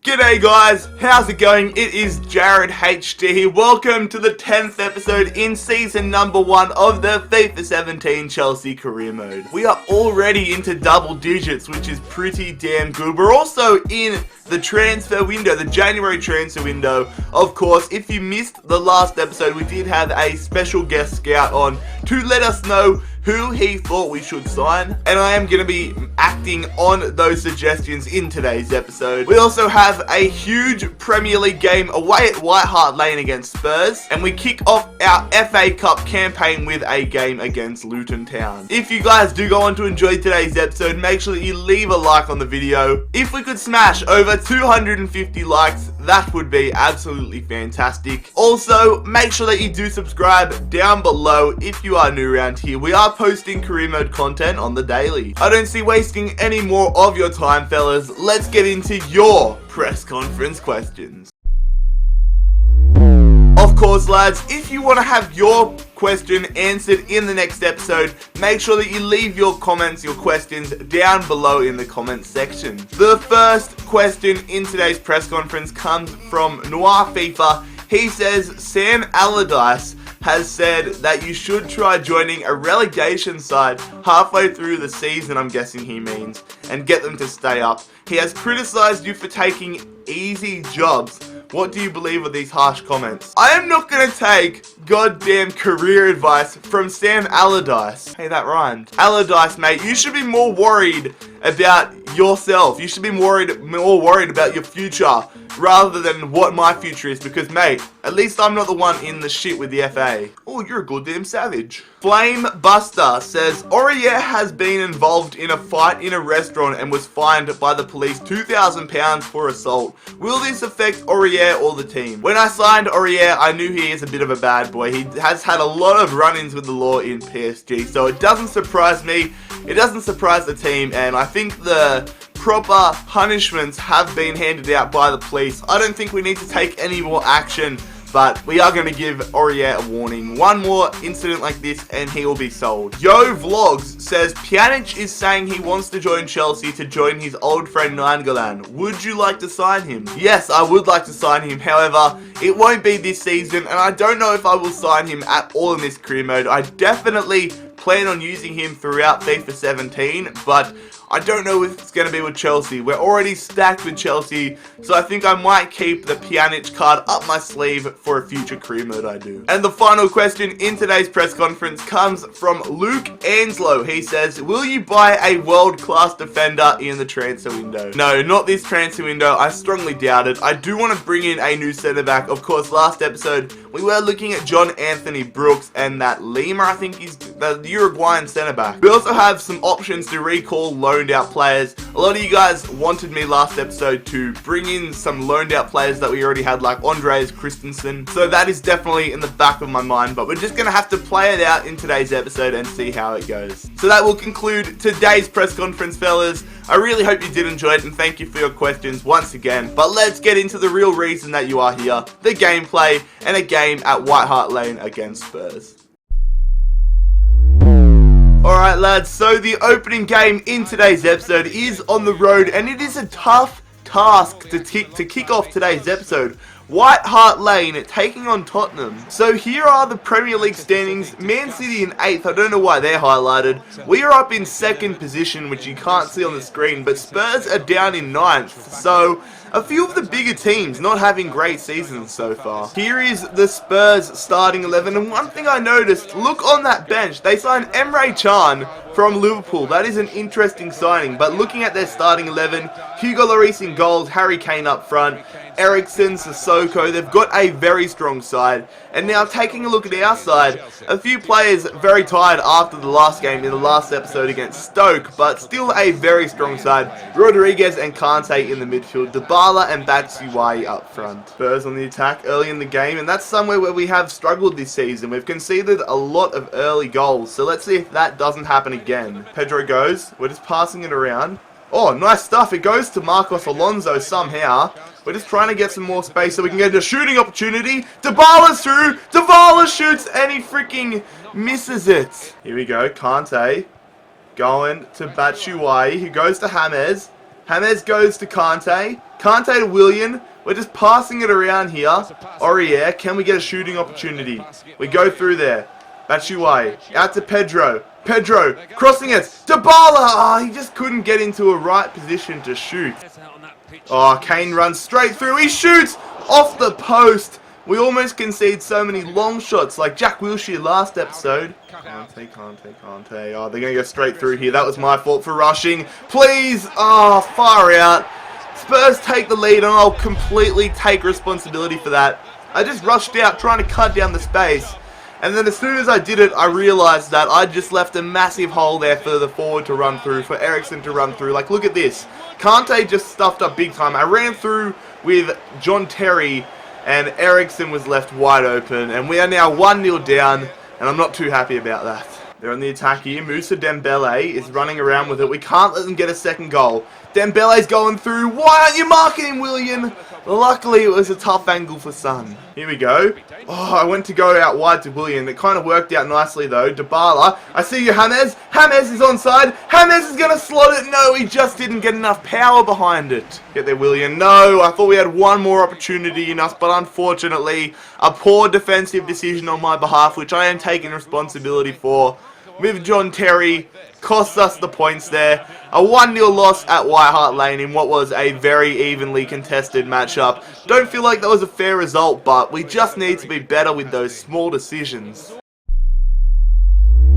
G'day guys, how's it going? It is Jared HD here. Welcome to the 10th episode in season number 1 of the FIFA 17 Chelsea career mode. We are already into double digits, which is pretty damn good. We're also in the transfer window, the January transfer window. Of course, if you missed the last episode, we did have a special guest scout on to let us know who he thought we should sign, and I am going to be acting on those suggestions in today's episode. We also have a huge Premier League game away at White Hart Lane against Spurs, and we kick off our FA Cup campaign with a game against Luton Town. If you guys do go on to enjoy today's episode, make sure that you leave a like on the video. If we could smash over 250 likes, that would be absolutely fantastic. Also, make sure that you do subscribe down below if you are new around here. We are posting career mode content on the daily. I don't see wasting any more of your time, fellas. Let's get into your press conference questions. Of course, lads, if you want to have your question answered in the next episode, make sure that you leave your comments, your questions down below in the comments section. The first question in today's press conference comes from Noir FIFA. He says Sam Allardyce has said that you should try joining a relegation side halfway through the season, I'm guessing he means, and get them to stay up. He has criticised you for taking easy jobs. What do you believe of these harsh comments? I am not going to take goddamn career advice from Sam Allardyce. Hey, that rhymed. Allardyce, mate, you should be more worried about yourself. You should be more worried about your future rather than what my future is, because, mate, at least I'm not the one in the shit with the FA. Oh, you're a goddamn savage. Flame Buster says Aurier has been involved in a fight in a restaurant and was fined by the police £2,000 for assault. Will this affect Aurier or the team? When I signed Aurier, I knew he is a bit of a bad boy. He has had a lot of run-ins with the law in PSG, so it doesn't surprise me. It doesn't surprise the team, and I think the proper punishments have been handed out by the police. I don't think we need to take any more action, but we are going to give Aurier a warning. One more incident like this and he will be sold. Yo Vlogs says Pjanic is saying he wants to join Chelsea to join his old friend Nainggolan. Would you like to sign him? Yes, I would like to sign him. However, it won't be this season, and I don't know if I will sign him at all in this career mode. I definitely plan on using him throughout FIFA 17, but I don't know if it's going to be with Chelsea. We're already stacked with Chelsea, so I think I might keep the Pjanic card up my sleeve for a future career mode I do. And the final question in today's press conference comes from Luke Anslow. He says, will you buy a world-class defender in the transfer window? No, not this transfer window. I strongly doubt it. I do want to bring in a new centre-back. Of course, last episode, we were looking at John Anthony Brooks and that Lima, I think he's the Uruguayan centre-back. We also have some options to recall loaned out players. A lot of you guys wanted me last episode to bring in some loaned out players that we already had, like Andreas Christensen. So that is definitely in the back of my mind, but we're just going to have to play it out in today's episode and see how it goes. So that will conclude today's press conference, fellas. I really hope you did enjoy it, and thank you for your questions once again. But let's get into the real reason that you are here, the gameplay, and a game at White Hart Lane against Spurs. Alright lads, so the opening game in today's episode is on the road, and it is a tough task to kick off today's episode. White Hart Lane taking on Tottenham. So here are the Premier League standings. Man City in 8th. I don't know why they're highlighted. We are up in 2nd position, which you can't see on the screen, but Spurs are down in 9th. So a few of the bigger teams not having great seasons so far. Here is the Spurs starting 11, and one thing I noticed, look on that bench. They signed Emre Can from Liverpool. That is an interesting signing, but looking at their starting 11, Hugo Lloris in goals, Harry Kane up front, Eriksen, Sissoko, they've got a very strong side. And now taking a look at our side, a few players very tired after the last game in the last episode against Stoke, but still a very strong side. Rodriguez and Kante in the midfield, Dybala and Batshuayi up front. Spurs on the attack early in the game, and that's somewhere where we have struggled this season. We've conceded a lot of early goals, so let's see if that doesn't happen again. Pedro goes, we're just passing it around. Oh, nice stuff. It goes to Marcos Alonso somehow. We're just trying to get some more space so we can get a shooting opportunity. Dybala's through. Dybala shoots and he freaking misses it. Here we go. Kante going to Batshuayi. He goes to James. James goes to Kante. Kante to Willian. We're just passing it around here. Aurier, can we get a shooting opportunity? We go through there. Batshuayi, out to Pedro. Pedro, crossing it. Dybala! Oh, he just couldn't get into a right position to shoot. Oh, Kane runs straight through. He shoots off the post. We almost concede so many long shots like Jack Wilshere last episode. Kante. Oh, they're going to go straight through here. That was my fault for rushing. Please. Oh, far out. Spurs take the lead and I'll completely take responsibility for that. I just rushed out trying to cut down the space. And then as soon as I did it, I realised that I just left a massive hole there for the forward to run through, for Eriksen to run through. Like, look at this. Kante just stuffed up big time. I ran through with John Terry, and Eriksen was left wide open. And we are now 1-0 down, and I'm not too happy about that. They're on the attack here. Moussa Dembele is running around with it. We can't let them get a second goal. Dembele's going through. Why aren't you marking him, Willian? Luckily, it was a tough angle for Son. Here we go. Oh, I went to go out wide to Willian. It kind of worked out nicely, though. Dybala. I see you, James. James is onside. James is going to slot it. No, he just didn't get enough power behind it. Get there, Willian. No, I thought we had one more opportunity in us, but unfortunately, a poor defensive decision on my behalf, which I am taking responsibility for, with John Terry, cost us the points there. A 1-0 loss at White Hart Lane in what was a very evenly contested matchup. Don't feel like that was a fair result, but we just need to be better with those small decisions.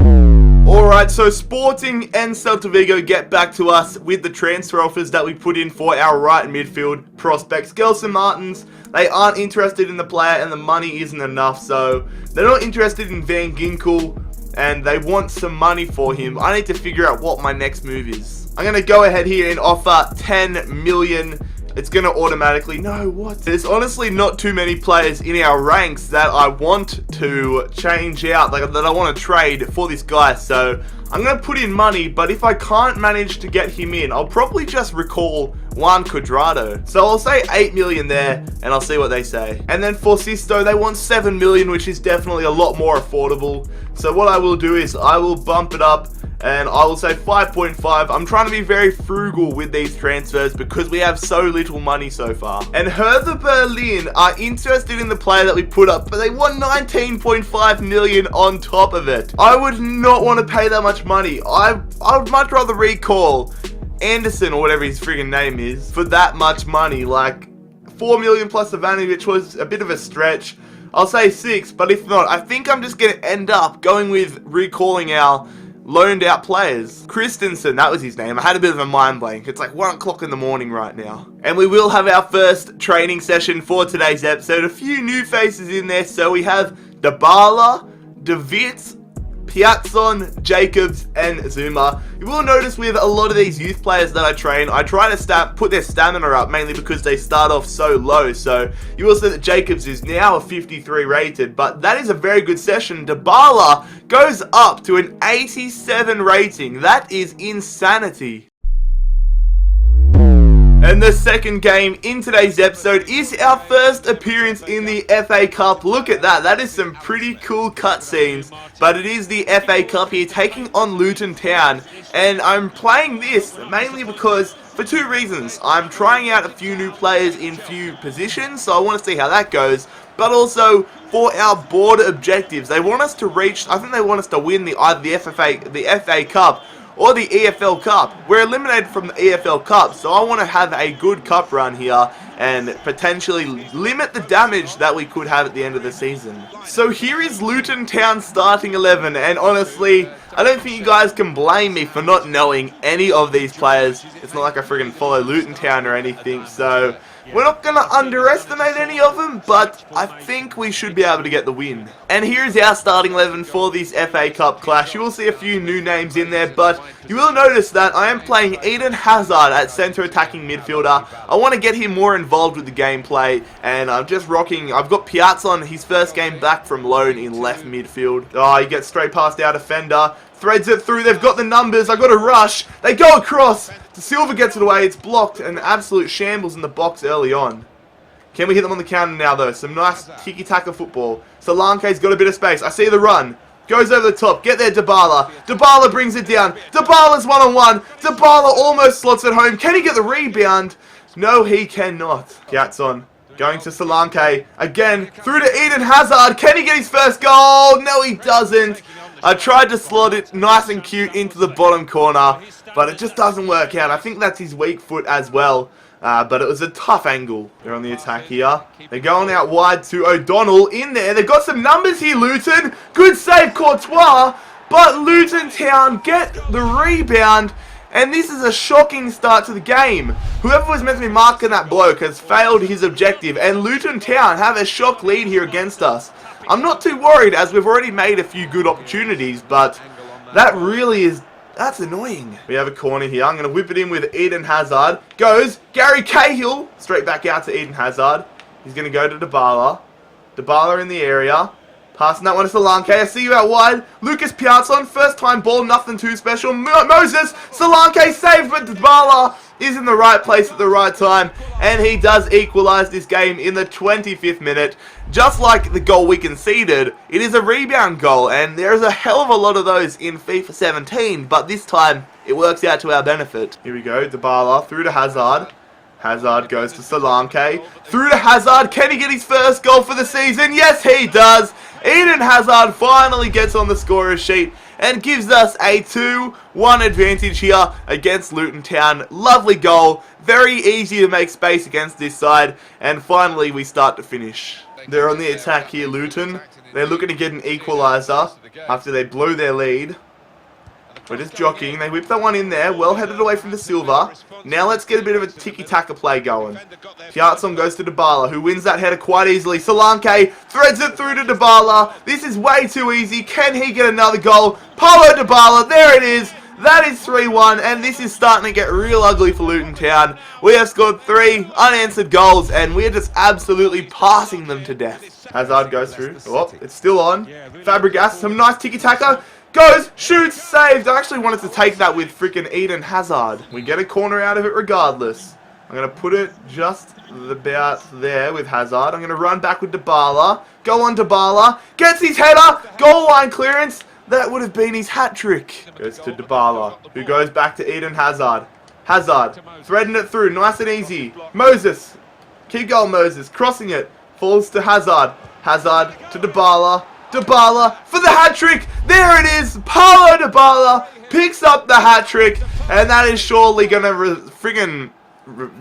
Alright, so Sporting and Celta Vigo get back to us with the transfer offers that we put in for our right midfield prospects. Gelson Martins, they aren't interested in the player and the money isn't enough, so they're not interested in Van Ginkel, and they want some money for him. I need to figure out what my next move is. I'm going to go ahead here and offer 10 million. It's going to automatically... No, what? There's honestly not too many players in our ranks that I want to change out, like that I want to trade for this guy. So I'm going to put in money, but if I can't manage to get him in, I'll probably just recall Juan Cuadrado. So I'll say 8 million there, and I'll see what they say. And then for Sisto, they want 7 million, which is definitely a lot more affordable. So what I will do is I will bump it up, and I will say 5.5. I'm trying to be very frugal with these transfers because we have so little money so far. And Hertha Berlin are interested in the player that we put up, but they want 19.5 million on top of it. I would not want to pay that much money. I would much rather recall Anderson, or whatever his friggin' name is, for that much money. Like 4 million plus Savani, which was a bit of a stretch. I'll say 6, but if not, I think I'm just going to end up going with recalling our loaned out players. Christensen, that was his name. I had a bit of a mind blank. It's like 1 o'clock in the morning right now. And we will have our first training session for today's episode. A few new faces in there. So we have Dybala, De Witt, Piazzon, Jacobs, and Zuma. You will notice with a lot of these youth players that I train, I try to put their stamina up, mainly because they start off so low. So you will see that Jacobs is now a 53 rated, but that is a very good session. Dybala goes up to an 87 rating. That is insanity. And the second game in today's episode is our first appearance in the FA Cup. Look at that. That is some pretty cool cutscenes. But it is the FA Cup here, taking on Luton Town. And I'm playing this mainly because, for 2 reasons. I'm trying out a few new players in few positions, so I want to see how that goes. But also, for our board objectives, they want us to reach, I think they want us to win either the FA Cup or the EFL Cup. We're eliminated from the EFL Cup, so I want to have a good cup run here and potentially limit the damage that we could have at the end of the season. So here is Luton Town starting 11, and honestly, I don't think you guys can blame me for not knowing any of these players. It's not like I friggin' follow Luton Town or anything, so we're not going to underestimate any of them, but I think we should be able to get the win. And here's our starting 11 for this FA Cup clash. You will see a few new names in there, but you will notice that I am playing Eden Hazard at centre attacking midfielder. I want to get him more involved with the gameplay, and I'm just rocking. I've got Piazzon, his first game back from loan in left midfield. Oh, he gets straight past our defender. Threads it through. They've got the numbers. I've got to rush. They go across. Silva gets it away. It's blocked. An absolute shambles in the box early on. Can we hit them on the counter now, though? Some nice tiki-taka football. Solanke's got a bit of space. I see the run. Goes over the top. Get there, Dybala. Dybala brings it down. Dybala's one-on-one. Dybala almost slots it home. Can he get the rebound? No, he cannot. Piazon going to Solanke. Again, through to Eden Hazard. Can he get his first goal? No, he doesn't. I tried to slot it nice and cute into the bottom corner, but it just doesn't work out. I think that's his weak foot as well. But it was a tough angle. They're on the attack here. They're going out wide to O'Donnell in there. They've got some numbers here, Luton. Good save, Courtois. But Luton Town get the rebound. And this is a shocking start to the game. Whoever was meant to be marking that bloke has failed his objective. And Luton Town have a shock lead here against us. I'm not too worried as we've already made a few good opportunities. But that really is... That's annoying. We have a corner here. I'm going to whip it in with Eden Hazard. Goes Gary Cahill. Straight back out to Eden Hazard. He's going to go to Dybala. Dybala in the area. Passing that one to Solanke. I see you out wide. Lucas Piazon. First time ball. Nothing too special. Moses. Solanke saved, but Dybala is in the right place at the right time. And he does equalise this game in the 25th minute. Just like the goal we conceded, it is a rebound goal. And there's a hell of a lot of those in FIFA 17. But this time, it works out to our benefit. Here we go. Dybala through to Hazard. Hazard goes to Solanke. Through to Hazard. Can he get his first goal for the season? Yes, he does. Eden Hazard finally gets on the scorer's sheet and gives us a 2-1 advantage here against Luton Town. Lovely goal. Very easy to make space against this side. And finally, we start to finish. They're on the attack here, Luton. They're looking to get an equaliser after they blew their lead. We're just jockeying. They whip that one in there. Well headed away from the Silva. Now let's get a bit of a tiki-taka play going. Piazon goes to Dybala, who wins that header quite easily. Solanke threads it through to Dybala. This is way too easy. Can he get another goal? Paulo Dybala. There it is. That is 3-1, and this is starting to get real ugly for Luton Town. We have scored 3 unanswered goals, and we're just absolutely passing them to death. Hazard goes through. Oh, it's still on. Fabregas, some nice tiki-taka. Goes, shoots, saved. I actually wanted to take that with freaking Eden Hazard. We get a corner out of it regardless. I'm going to put it just about there with Hazard. I'm going to run back with Dybala. Go on Dybala. Gets his header. Goal line clearance. That would have been his hat-trick. Goes to Dybala, who goes back to Eden Hazard. Hazard, threading it through, nice and easy. Moses, keep going Moses, crossing it. Falls to Hazard. Hazard to Dybala. Dybala for the hat-trick. There it is. Paulo Dybala picks up the hat-trick. And that is surely going to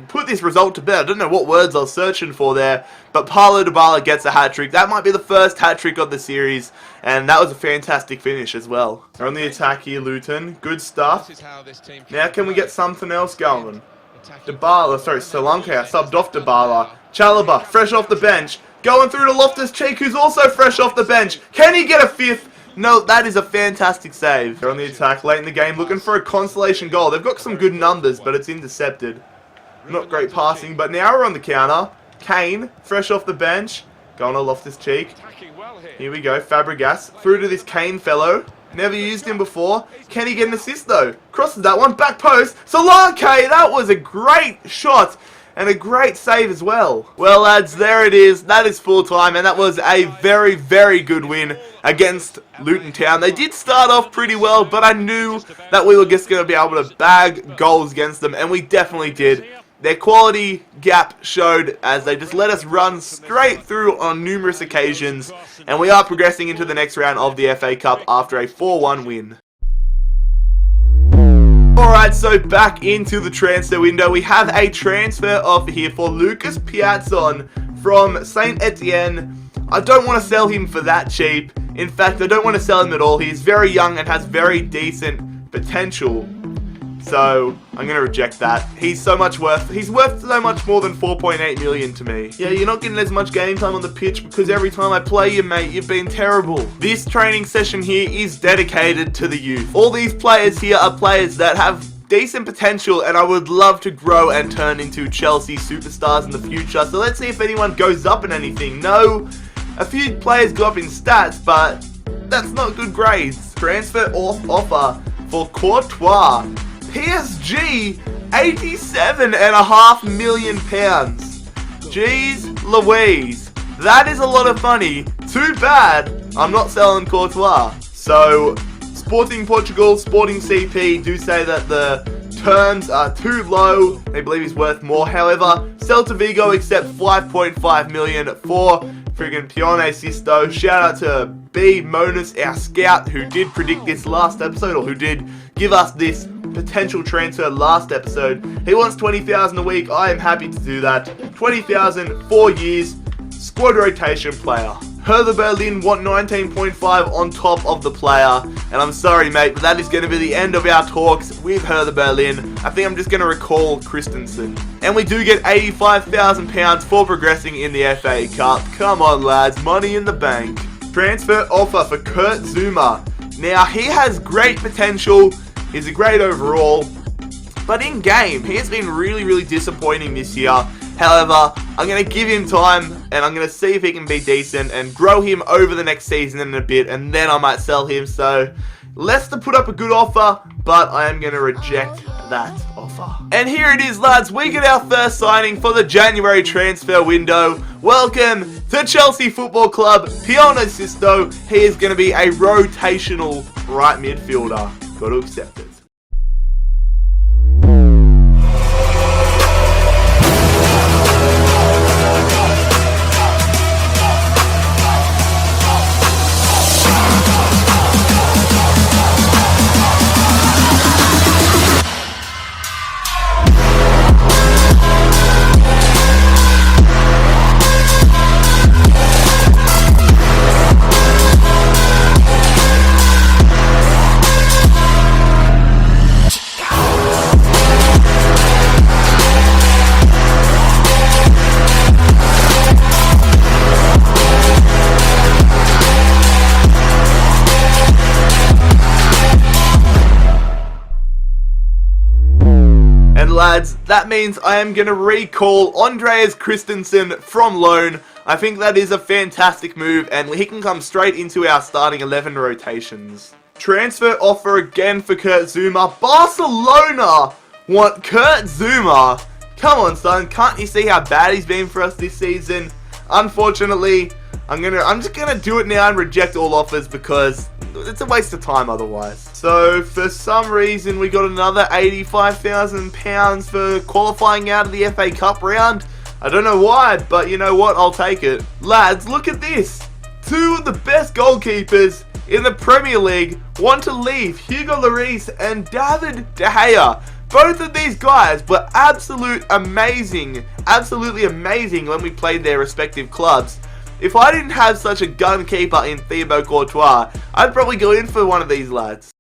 put this result to bed. I don't know what words I was searching for there. But Paulo Dybala gets a hat-trick. That might be the first hat-trick of the series. And that was a fantastic finish as well. They're on the attack here, Luton. Good stuff. Now can we get something else going? Solanke. I subbed off Dybala. Chalobah, fresh off the bench. Going through to Loftus-Cheek, who's also fresh off the bench. Can he get a fifth? No, that is a fantastic save. They're on the attack late in the game, looking for a consolation goal. They've got some good numbers, but it's intercepted. Not great passing, but now we're on the counter. Kane, fresh off the bench. Going to Loftus-Cheek. Here we go, Fabregas. Through to this Kane fellow. Never used him before. Can he get an assist, though? Crosses that one, back post. Solanke, that was a great shot. And a great save as well. Well, lads, there it is. That is full time. And that was a very, very good win against Luton Town. They did start off pretty well, but I knew that we were just going to be able to bag goals against them. And we definitely did. Their quality gap showed as they just let us run straight through on numerous occasions. And we are progressing into the next round of the FA Cup after a 4-1 win. Alright, so back into the transfer window. We have a transfer offer here for Lucas Piazon from Saint Etienne. I don't want to sell him for that cheap. In fact, I don't want to sell him at all. He's very young and has very decent potential. So, I'm going to reject that. He's worth so much more than 4.8 million to me. Yeah, you're not getting as much game time on the pitch because every time I play you, mate, you've been terrible. This training session here is dedicated to the youth. All these players here are players that have decent potential and I would love to grow and turn into Chelsea superstars in the future. So let's see if anyone goes up in anything. No, a few players go up in stats, but that's not good grades. Transfer offer for Courtois. PSG, £87.5 million. Jeez Louise. That is a lot of money. Too bad I'm not selling Courtois. So, Sporting Portugal, Sporting CP do say that the terms are too low. They believe he's worth more. However, Celta Vigo accept 5.5 million for friggin' Pione Sisto. Shout out to B Monas, our scout, who did predict this last episode, or who did give us this potential transfer last episode. He wants 20,000 a week. I am happy to do that. 20,000, 4 years, squad rotation player. Hertha Berlin want 19.5 on top of the player. And I'm sorry, mate, but that is going to be the end of our talks with Hertha Berlin. I think I'm just going to recall Christensen. And we do get £85,000 for progressing in the FA Cup. Come on, lads, money in the bank. Transfer offer for Kurt Zouma. Now, he has great potential. He's a great overall. But in game, he has been really disappointing this year. However, I'm going to give him time, and I'm going to see if he can be decent and grow him over the next season in a bit, and then I might sell him. So, Leicester put up a good offer, but I am going to reject that offer. And here it is, lads. We get our first signing for the January transfer window. Welcome to Chelsea Football Club, Pione Sisto. He is going to be a rotational right midfielder. Got to accept it. Lads, that means I am going to recall Andreas Christensen from loan. I think that is a fantastic move, and he can come straight into our starting 11 rotations. Transfer offer again for Kurt Zouma. Barcelona want Kurt Zouma. Come on, son. Can't you see how bad he's been for us this season? Unfortunately, I'm just gonna do it now and reject all offers because it's a waste of time otherwise. So for some reason we got another £85,000 for qualifying out of the FA Cup round. I don't know why, but you know what? I'll take it. Lads, look at this. Two of the best goalkeepers in the Premier League want to leave. Hugo Lloris and David De Gea. Both of these guys were absolutely amazing when we played their respective clubs. If I didn't have such a gun keeper in Thibaut Courtois, I'd probably go in for one of these lads.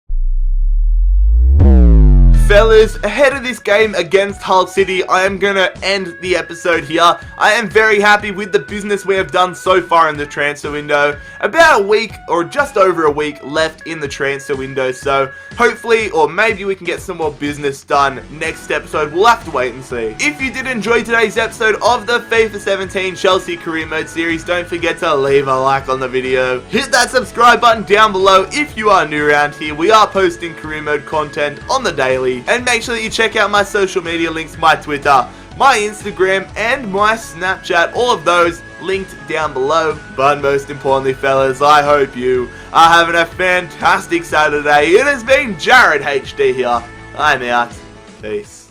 Fellas, ahead of this game against Hull City, I am going to end the episode here. I am very happy with the business we have done so far in the transfer window. About a week, or just over a week, left in the transfer window. So, hopefully, or maybe we can get some more business done next episode. We'll have to wait and see. If you did enjoy today's episode of the FIFA 17 Chelsea Career Mode series, don't forget to leave a like on the video. Hit that subscribe button down below if you are new around here. We are posting Career Mode content on the daily. And make sure that you check out my social media links, my Twitter, my Instagram, and my Snapchat. All of those linked down below. But most importantly, fellas, I hope you are having a fantastic Saturday. It has been Jared HD here. I'm out. Peace.